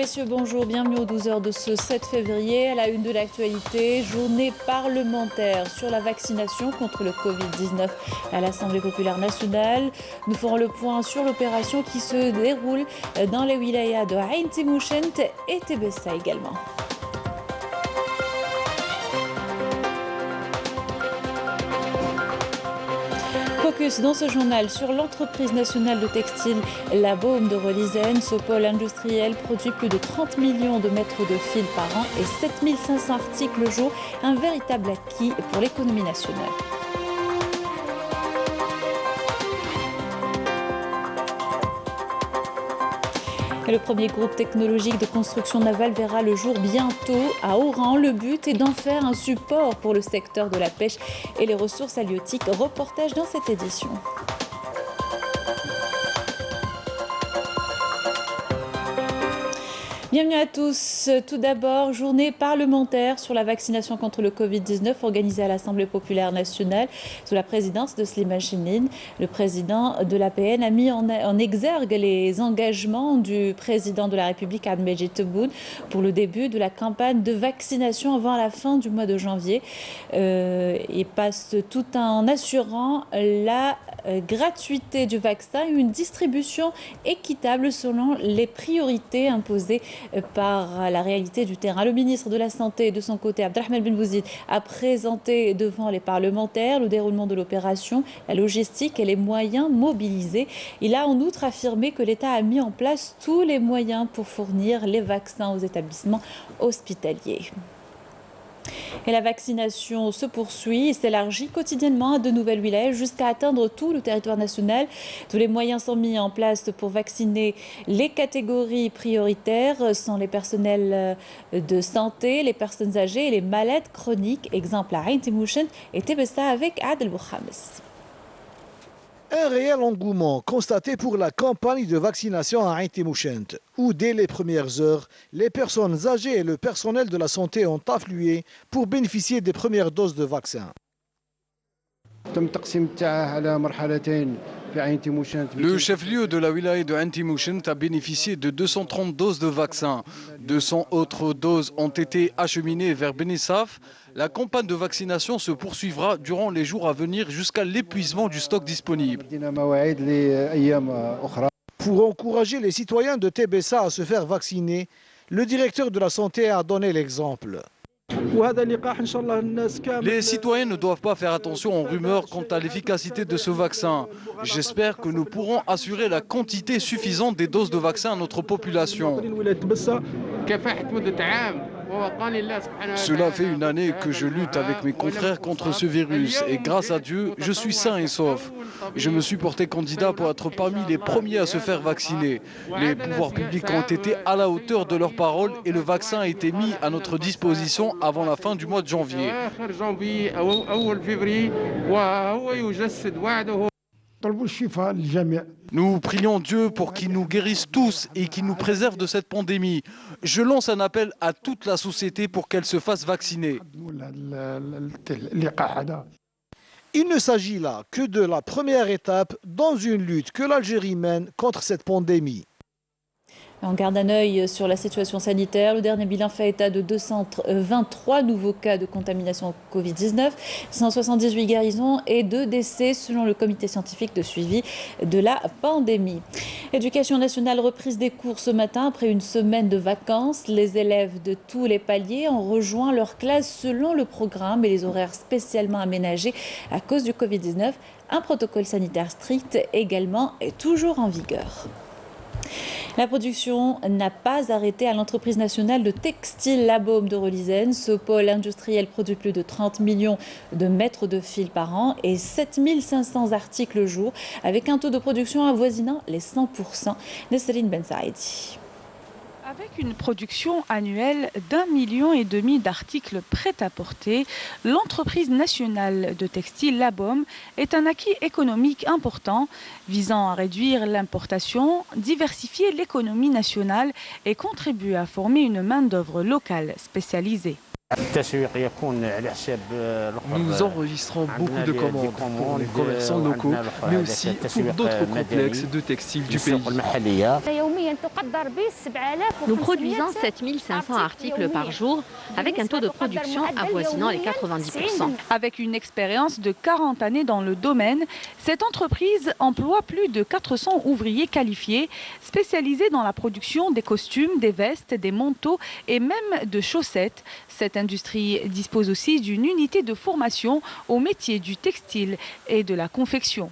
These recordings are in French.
messieurs, bonjour, bienvenue aux 12 heures de ce 7 février. À la une de l'actualité, journée parlementaire sur la vaccination contre le Covid-19 à l'Assemblée populaire nationale. Nous ferons le point sur l'opération qui se déroule dans les wilayas de Ain Timouchent et Tébessa également. Focus dans ce journal sur l'entreprise nationale de textile La Baume de Relizène. Ce pôle industriel produit plus de 30 millions de mètres de fil par an et 7500 articles le jour, un véritable acquis pour l'économie nationale. Et le premier groupe technologique de construction navale verra le jour bientôt à Oran. Le but est d'en faire un support pour le secteur de la pêche et les ressources halieutiques. Reportage dans cette édition. Bienvenue à tous. Tout d'abord, journée parlementaire sur la vaccination contre le Covid-19 organisée à l'Assemblée populaire nationale sous la présidence de Slimane Chennine. Le président de l'APN a mis en exergue les engagements du président de la République, Abdelmejid Tebboune, pour le début de la campagne de vaccination avant la fin du mois de janvier. Il passe tout en assurant la gratuité du vaccin et une distribution équitable selon les priorités imposées par la réalité du terrain. Le ministre de la Santé, de son côté, Abdelrahmane Ben Bouzid, a présenté devant les parlementaires le déroulement de l'opération, la logistique et les moyens mobilisés. Il a en outre affirmé que l'État a mis en place tous les moyens pour fournir les vaccins aux établissements hospitaliers. Et la vaccination se poursuit et s'élargit quotidiennement à de nouvelles wilayas jusqu'à atteindre tout le territoire national. Tous les moyens sont mis en place pour vacciner les catégories prioritaires, sont les personnels de santé, les personnes âgées et les malades chroniques. Exemple à Ain Timouchent et Tébessa avec Adel Bouhames. Un réel engouement constaté pour la campagne de vaccination à Ain Timouchent, où dès les premières heures, les personnes âgées et le personnel de la santé ont afflué pour bénéficier des premières doses de vaccin. Le chef-lieu de la wilaya de Ain Timouchent a bénéficié de 230 doses de vaccin. 200 autres doses ont été acheminées vers Benissaf. La campagne de vaccination se poursuivra durant les jours à venir jusqu'à l'épuisement du stock disponible. Pour encourager les citoyens de Tébessa à se faire vacciner, le directeur de la santé a donné l'exemple. Les citoyens ne doivent pas faire attention aux rumeurs quant à l'efficacité de ce vaccin. J'espère que nous pourrons assurer la quantité suffisante des doses de vaccin à notre population. Cela fait une année que je lutte avec mes confrères contre ce virus et grâce à Dieu, je suis sain et sauf. Je me suis porté candidat pour être parmi les premiers à se faire vacciner. Les pouvoirs publics ont été à la hauteur de leurs paroles et le vaccin a été mis à notre disposition avant la fin du mois de janvier. Nous prions Dieu pour qu'il nous guérisse tous et qu'il nous préserve de cette pandémie. Je lance un appel à toute la société pour qu'elle se fasse vacciner. Il ne s'agit là que de la première étape dans une lutte que l'Algérie mène contre cette pandémie. On garde un œil sur la situation sanitaire. Le dernier bilan fait état de 223 nouveaux cas de contamination Covid-19, 178 guérisons et 2 décès selon le comité scientifique de suivi de la pandémie. Éducation nationale, reprise des cours ce matin après une semaine de vacances. Les élèves de tous les paliers ont rejoint leur classe selon le programme et les horaires spécialement aménagés à cause du Covid-19. Un protocole sanitaire strict également est toujours en vigueur. La production n'a pas arrêté à l'entreprise nationale de textile La Baume de Relizène. Ce pôle industriel produit plus de 30 millions de mètres de fil par an et 7500 articles jour, avec un taux de production avoisinant les 100%. Nesrine Ben Saïdi. Avec une production annuelle d'1,5 million d'articles prêts à porter, l'entreprise nationale de textile La Baume est un acquis économique important visant à réduire l'importation, diversifier l'économie nationale et contribuer à former une main-d'œuvre locale spécialisée. Nous enregistrons beaucoup de commandes pour les commerçants locaux, mais aussi pour d'autres complexes de textiles du pays. Nous produisons 7500 articles par jour avec un taux de production avoisinant les 90%. Avec une expérience de 40 années dans le domaine, cette entreprise emploie plus de 400 ouvriers qualifiés, spécialisés dans la production des costumes, des vestes, des manteaux et même de chaussettes. Cette industrie dispose aussi d'une unité de formation au métier du textile et de la confection.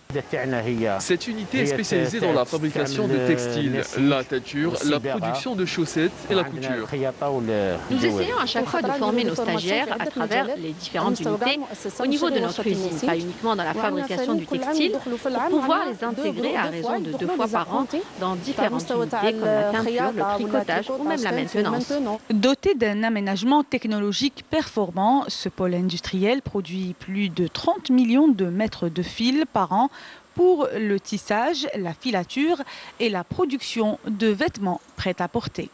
Cette unité est spécialisée dans la fabrication de textiles, la teinture, la production de chaussettes et la couture. Nous essayons à chaque fois de former nos stagiaires à travers les différentes unités au niveau de notre usine, pas uniquement dans la fabrication du textile, pour pouvoir les intégrer à raison de 2 fois par an dans différentes unités comme la teinture, le tricotage ou même la maintenance. Doté d'un aménagement technologique performant, ce pôle industriel produit plus de 30 millions de mètres de fil par an pour le tissage, la filature et la production de vêtements prêts à porter.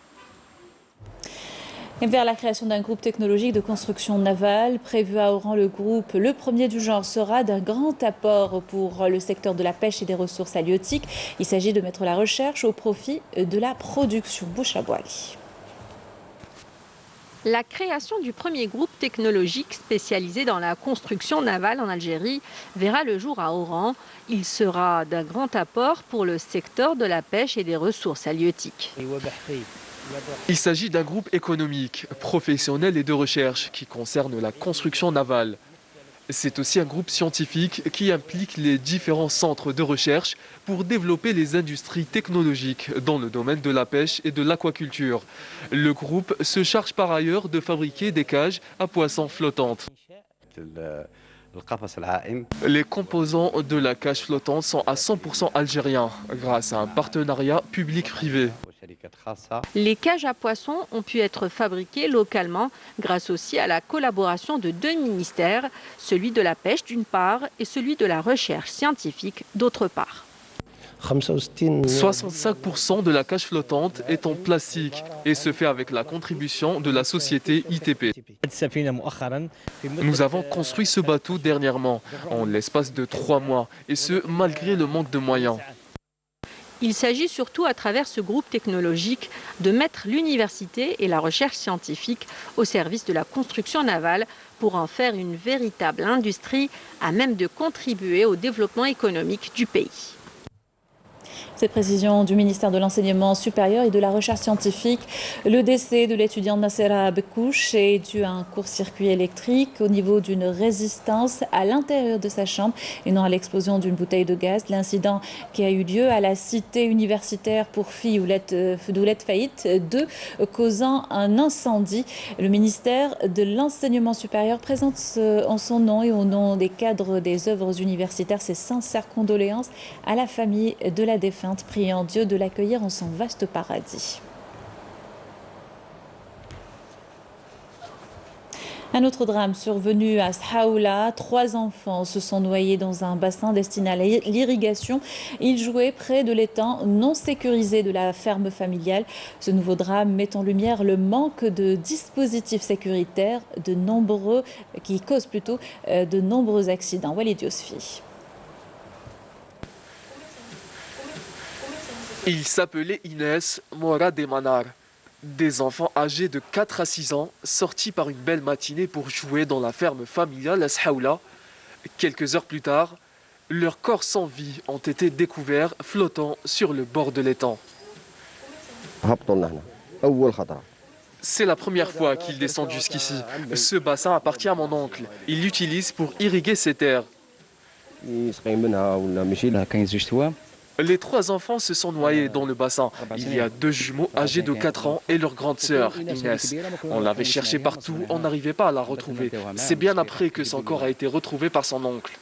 Et vers la création d'un groupe technologique de construction navale prévu à Oran, le groupe, le premier du genre, sera d'un grand apport pour le secteur de la pêche et des ressources halieutiques. Il s'agit de mettre la recherche au profit de la production. Boucha Bouali. La création du premier groupe technologique spécialisé dans la construction navale en Algérie verra le jour à Oran. Il sera d'un grand apport pour le secteur de la pêche et des ressources halieutiques. Il s'agit d'un groupe économique, professionnel et de recherche qui concerne la construction navale. C'est aussi un groupe scientifique qui implique les différents centres de recherche pour développer les industries technologiques dans le domaine de la pêche et de l'aquaculture. Le groupe se charge par ailleurs de fabriquer des cages à poissons flottantes. Les composants de la cage flottante sont à 100% algériens grâce à un partenariat public-privé. Les cages à poissons ont pu être fabriquées localement grâce aussi à la collaboration de 2 ministères, celui de la pêche d'une part et celui de la recherche scientifique d'autre part. 65% de la cage flottante est en plastique et se fait avec la contribution de la société ITP. Nous avons construit ce bateau dernièrement, en l'espace de 3 mois, et ce malgré le manque de moyens. Il s'agit surtout à travers ce groupe technologique de mettre l'université et la recherche scientifique au service de la construction navale pour en faire une véritable industrie à même de contribuer au développement économique du pays. Cette précision du ministère de l'Enseignement supérieur et de la Recherche scientifique. Le décès de l'étudiante Nassera Bekouch est dû à un court-circuit électrique au niveau d'une résistance à l'intérieur de sa chambre et non à l'explosion d'une bouteille de gaz. L'incident qui a eu lieu à la cité universitaire pour filles Ouled Faït 2, causant un incendie. Le ministère de l'Enseignement supérieur présente en son nom et au nom des cadres des œuvres universitaires ses sincères condoléances à la famille de la défunte, priant Dieu de l'accueillir en son vaste paradis. Un autre drame survenu à Shaoula. 3 enfants se sont noyés dans un bassin destiné à l'irrigation. Ils jouaient près de l'étang non sécurisé de la ferme familiale. Ce nouveau drame met en lumière le manque de dispositifs sécuritaires qui causent plutôt de nombreux accidents. Walid Yosfi. Il s'appelait Inès Mora Demanar. Des enfants âgés de 4 à 6 ans sortis par une belle matinée pour jouer dans la ferme familiale à Shaoula. Quelques heures plus tard, leurs corps sans vie ont été découverts flottant sur le bord de l'étang. C'est la première fois qu'ils descendent jusqu'ici. Ce bassin appartient à mon oncle. Il l'utilise pour irriguer ses terres. Les 3 enfants se sont noyés dans le bassin. Il y a 2 jumeaux âgés de 4 ans et leur grande sœur, Inès. On l'avait cherchée partout, on n'arrivait pas à la retrouver. C'est bien après que son corps a été retrouvé par son oncle.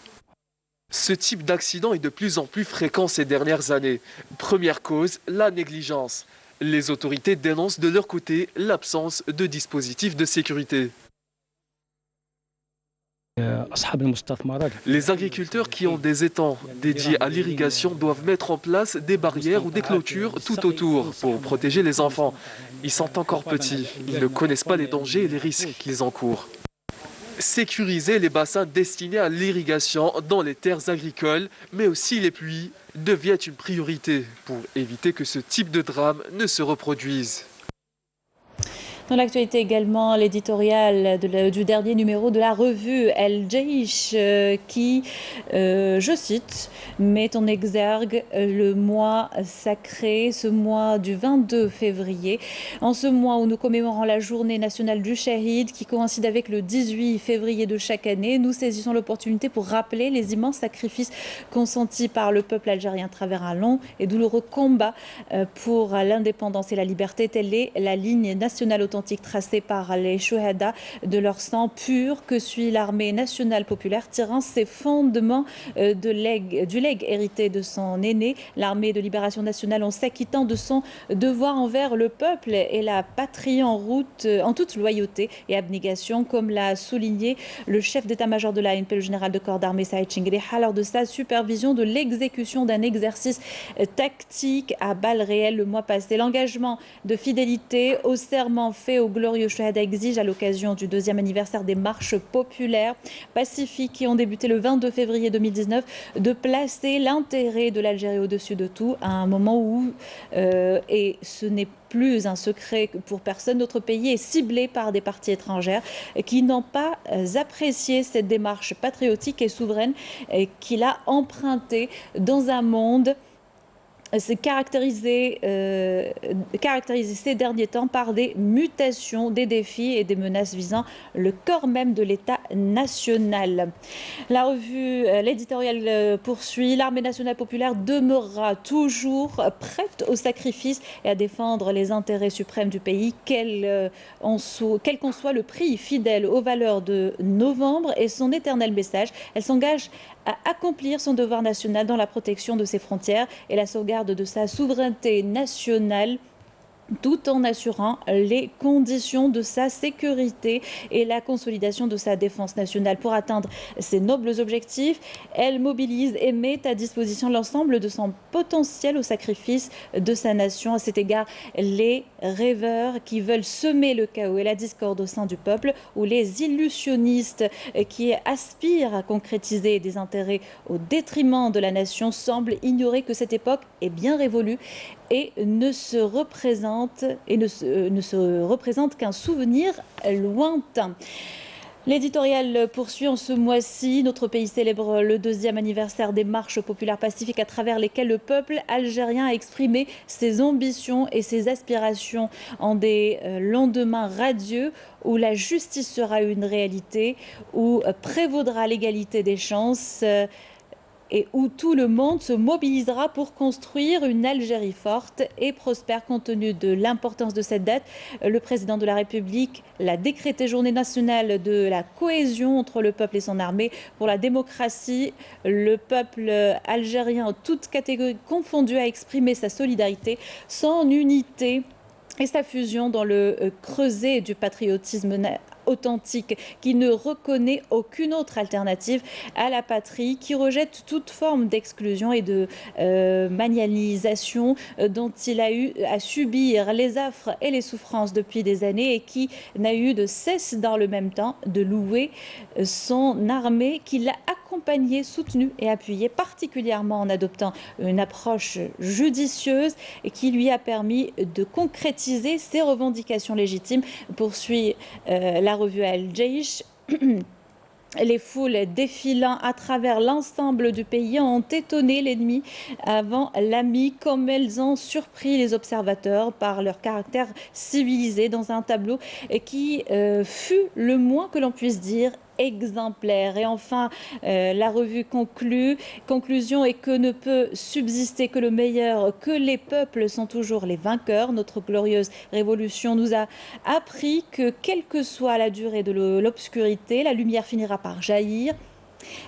Ce type d'accident est de plus en plus fréquent ces dernières années. Première cause, la négligence. Les autorités dénoncent de leur côté l'absence de dispositifs de sécurité. Les agriculteurs qui ont des étangs dédiés à l'irrigation doivent mettre en place des barrières ou des clôtures tout autour pour protéger les enfants. Ils sont encore petits, ils ne connaissent pas les dangers et les risques qu'ils encourent. Sécuriser les bassins destinés à l'irrigation dans les terres agricoles, mais aussi les pluies, devient une priorité pour éviter que ce type de drame ne se reproduise. Dans l'actualité également, l'éditorial du dernier numéro de la revue El Jaish qui, je cite, met en exergue le mois sacré, ce mois du 22 février. En ce mois où nous commémorons la journée nationale du Shahid qui coïncide avec le 18 février de chaque année, nous saisissons l'opportunité pour rappeler les immenses sacrifices consentis par le peuple algérien à travers un long et douloureux combat pour l'indépendance et la liberté. Telle est la ligne nationale authentique tracée par les Chouhada de leur sang pur que suit l'armée nationale populaire, tirant ses fondements du legs hérité de son aîné, l'armée de libération nationale, en s'acquittant de son devoir envers le peuple et la patrie en route en toute loyauté et abnégation, comme l'a souligné le chef d'état-major de l'ANP, le général de corps d'armée Saïd Chingriha, lors de sa supervision de l'exécution d'un exercice tactique à balles réelles le mois passé. L'engagement de fidélité au serment fait aux glorieux Chouhada exige, à l'occasion du 2e anniversaire des marches populaires pacifiques qui ont débuté le 22 février 2019, de placer l'intérêt de l'Algérie au-dessus de tout, à un moment où, et ce n'est plus un secret pour personne, notre pays est ciblé par des parties étrangères qui n'ont pas apprécié cette démarche patriotique et souveraine qu'il a empruntée dans un monde caractérisé ces derniers temps par des mutations, des défis et des menaces visant le corps même de l'État national. La revue, l'éditorial poursuit: l'armée nationale populaire demeurera toujours prête au sacrifice et à défendre les intérêts suprêmes du pays, quel qu'en soit le prix, fidèle aux valeurs de novembre et son éternel message. Elle s'engage à accomplir son devoir national dans la protection de ses frontières et la sauvegarde de sa souveraineté nationale, tout en assurant les conditions de sa sécurité et la consolidation de sa défense nationale. Pour atteindre ces nobles objectifs, elle mobilise et met à disposition l'ensemble de son potentiel au sacrifice de sa nation. À cet égard, les rêveurs qui veulent semer le chaos et la discorde au sein du peuple, ou les illusionnistes qui aspirent à concrétiser des intérêts au détriment de la nation, semblent ignorer que cette époque est bien révolue et ne se représente qu'un souvenir lointain. L'éditorial poursuit: en ce mois-ci, notre pays célèbre le 2e anniversaire des marches populaires pacifiques à travers lesquelles le peuple algérien a exprimé ses ambitions et ses aspirations en des lendemains radieux où la justice sera une réalité, où prévaudra l'égalité des chances et où tout le monde se mobilisera pour construire une Algérie forte et prospère. Compte tenu de l'importance de cette date, le président de la République l'a décrété journée nationale de la cohésion entre le peuple et son armée. Pour la démocratie, le peuple algérien, toutes catégories confondues, a exprimé sa solidarité, son unité et sa fusion dans le creuset du patriotisme authentique qui ne reconnaît aucune autre alternative à la patrie, qui rejette toute forme d'exclusion et de manialisation dont il a eu à subir les affres et les souffrances depuis des années, et qui n'a eu de cesse dans le même temps de louer son armée qui l'a accompagné, soutenu et appuyé, particulièrement en adoptant une approche judicieuse et qui lui a permis de concrétiser ses revendications légitimes. Poursuit la revue El Jaish. Les foules défilant à travers l'ensemble du pays ont étonné l'ennemi avant l'ami, comme elles ont surpris les observateurs par leur caractère civilisé dans un tableau qui fut, le moins que l'on puisse dire, exemplaire. Et enfin, la revue conclusion est que ne peut subsister que le meilleur, que les peuples sont toujours les vainqueurs. Notre glorieuse révolution nous a appris que, quelle que soit la durée de l'obscurité, la lumière finira par jaillir.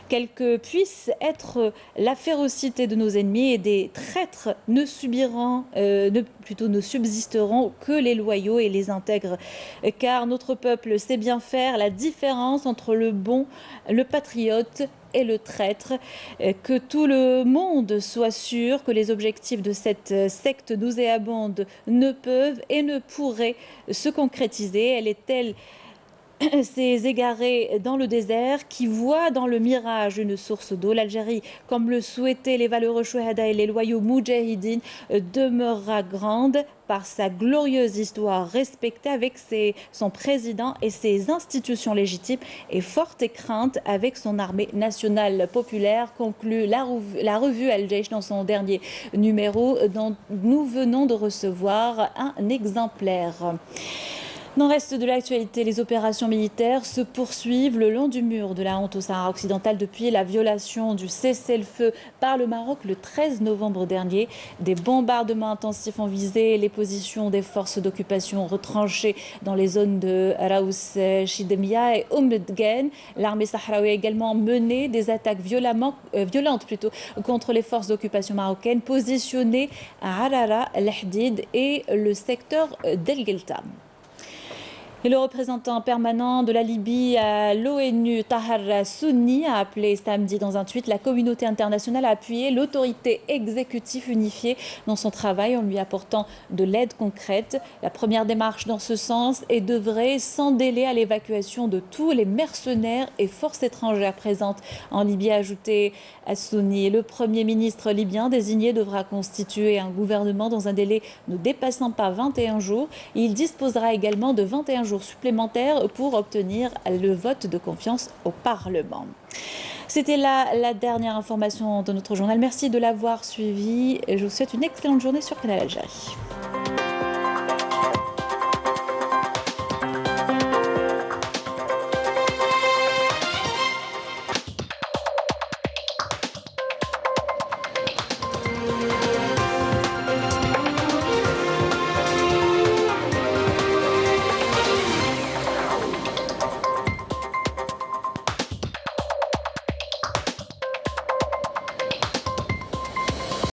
Quelle que puisse être la férocité de nos ennemis, et des traîtres ne subsisteront que les loyaux et les intègres. Car notre peuple sait bien faire la différence entre le bon, le patriote et le traître. Que tout le monde soit sûr que les objectifs de cette secte nauséabonde ne peuvent et ne pourraient se concrétiser. Elle est telle ces égarés dans le désert qui voient dans le mirage une source d'eau. L'Algérie, comme le souhaitaient les valeureux chouhada et les loyaux moudjahidines, demeurera grande par sa glorieuse histoire, respectée avec son président et ses institutions légitimes, et forte et crainte avec son armée nationale populaire, conclut la revue Al-Jaish dans son dernier numéro, dont nous venons de recevoir un exemplaire. Dans le reste de l'actualité, les opérations militaires se poursuivent le long du mur de la honte au Sahara occidental depuis la violation du cessez-le-feu par le Maroc le 13 novembre dernier. Des bombardements intensifs ont visé les positions des forces d'occupation retranchées dans les zones de Raous Chidemia et Dgen. L'armée sahraoui a également mené des attaques violentes contre les forces d'occupation marocaines positionnées à Harara, L'Hdid et le secteur d'El Geltam. Et le représentant permanent de la Libye à l'ONU, Tahar Sunni, a appelé samedi dans un tweet la communauté internationale à appuyer l'autorité exécutive unifiée dans son travail en lui apportant de l'aide concrète. La première démarche dans ce sens est d'œuvrer sans délai à l'évacuation de tous les mercenaires et forces étrangères présentes en Libye, a ajouté à Sunni. Le Premier ministre libyen désigné devra constituer un gouvernement dans un délai ne dépassant pas 21 jours. Il disposera également de 21 jours supplémentaires pour obtenir le vote de confiance au Parlement. C'était là la dernière information de notre journal. Merci de l'avoir suivi et je vous souhaite une excellente journée sur Canal Algérie.